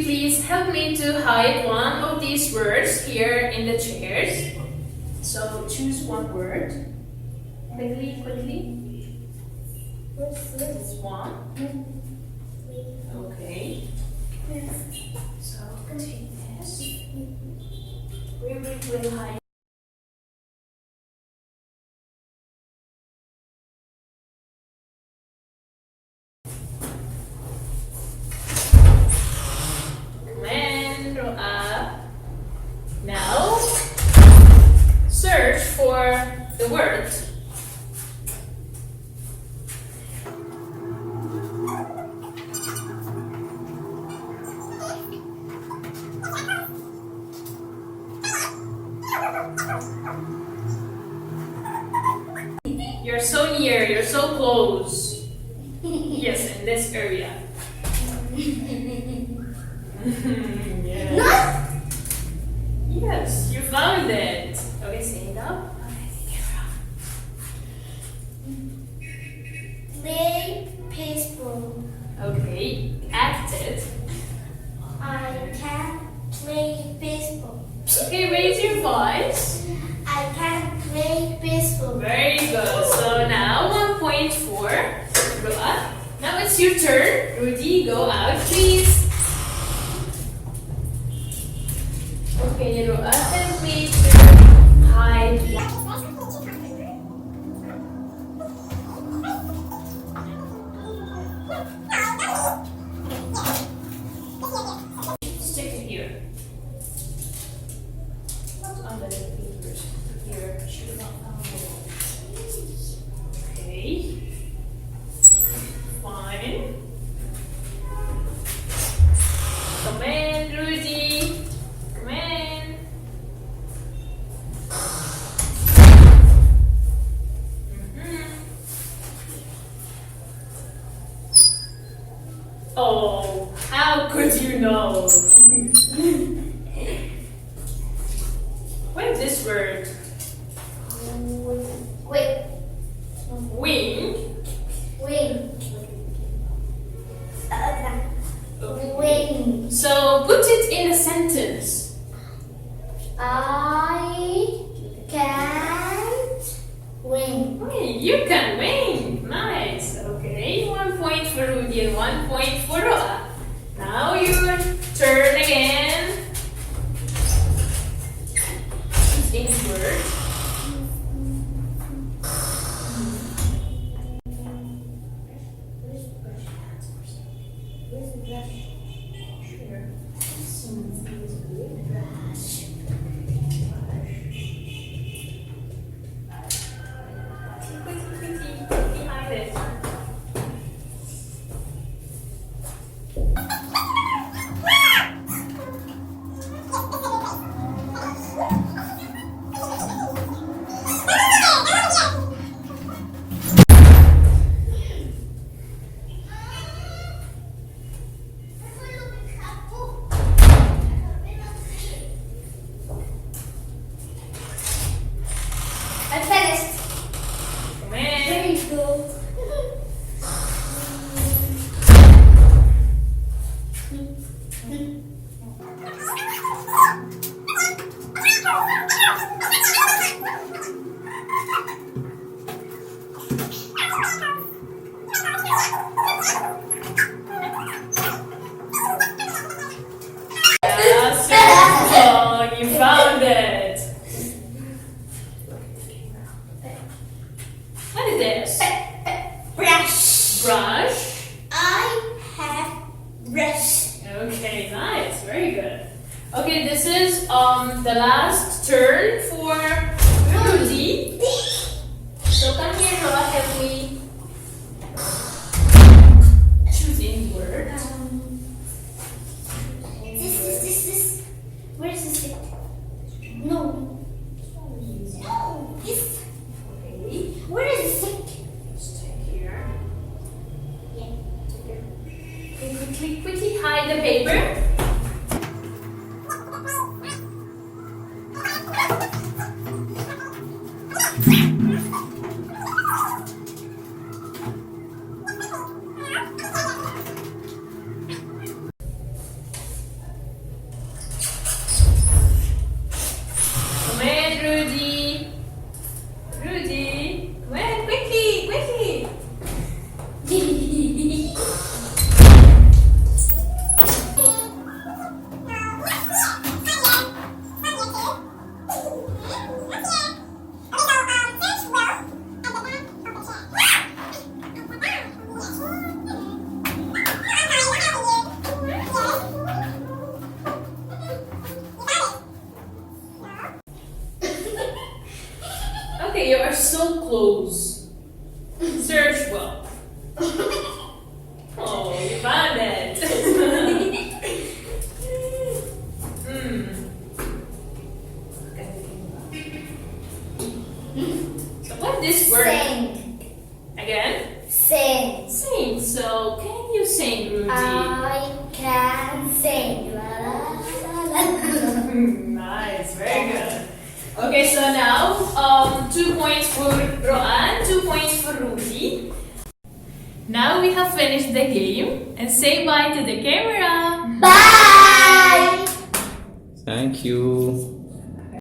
please help me to hide one of these words here in the chairs. So choose one word. Quickly. What's this one? Okay. So take this. We will hide. Now, search for the word. You're so near, you're so close. Yes, in this area. Yes. Yes, you found it. Okay, stand up. Play baseball. Okay, act it. I can play baseball. Okay, raise your voice. I can play baseball. Very good. So now 1 point for Roa. Now it's your turn. Rudy, go out, please. Okay, Roa, help me to hide. Stick it here. Not under the papers. Here, should not found it. Okay. Fine. Come in, Rudy. Come in. Oh, how could you know? What is this word? Wait. Wing. Wing. Wing. So put it in a sentence. I can't win. Wait, you can win. Nice. Okay, 1 point for Rudy and 1 point for Roa. Now your turn again. Choose any word. Quickly hide it. I finished. Come in. There you go. Oh, you found it. What is this? Brush. Brush. I have brush. Okay, nice, very good. Okay, this is the last turn for Rudy. So come here, Roa, help me. Choose any word. This. Where is the stick? No. No. This. Okay, Where is the stick? stick here. Yeah. Okay, quickly hide the paper. this word. Sing. Again? Sing. Sing. So, can you sing, Rudy? I can sing. La, la, la, la. Nice, very good. Okay, so now 2 points for Roan, 2 points for Rudy. Now we have finished the game and say bye to the camera. Bye. Thank you.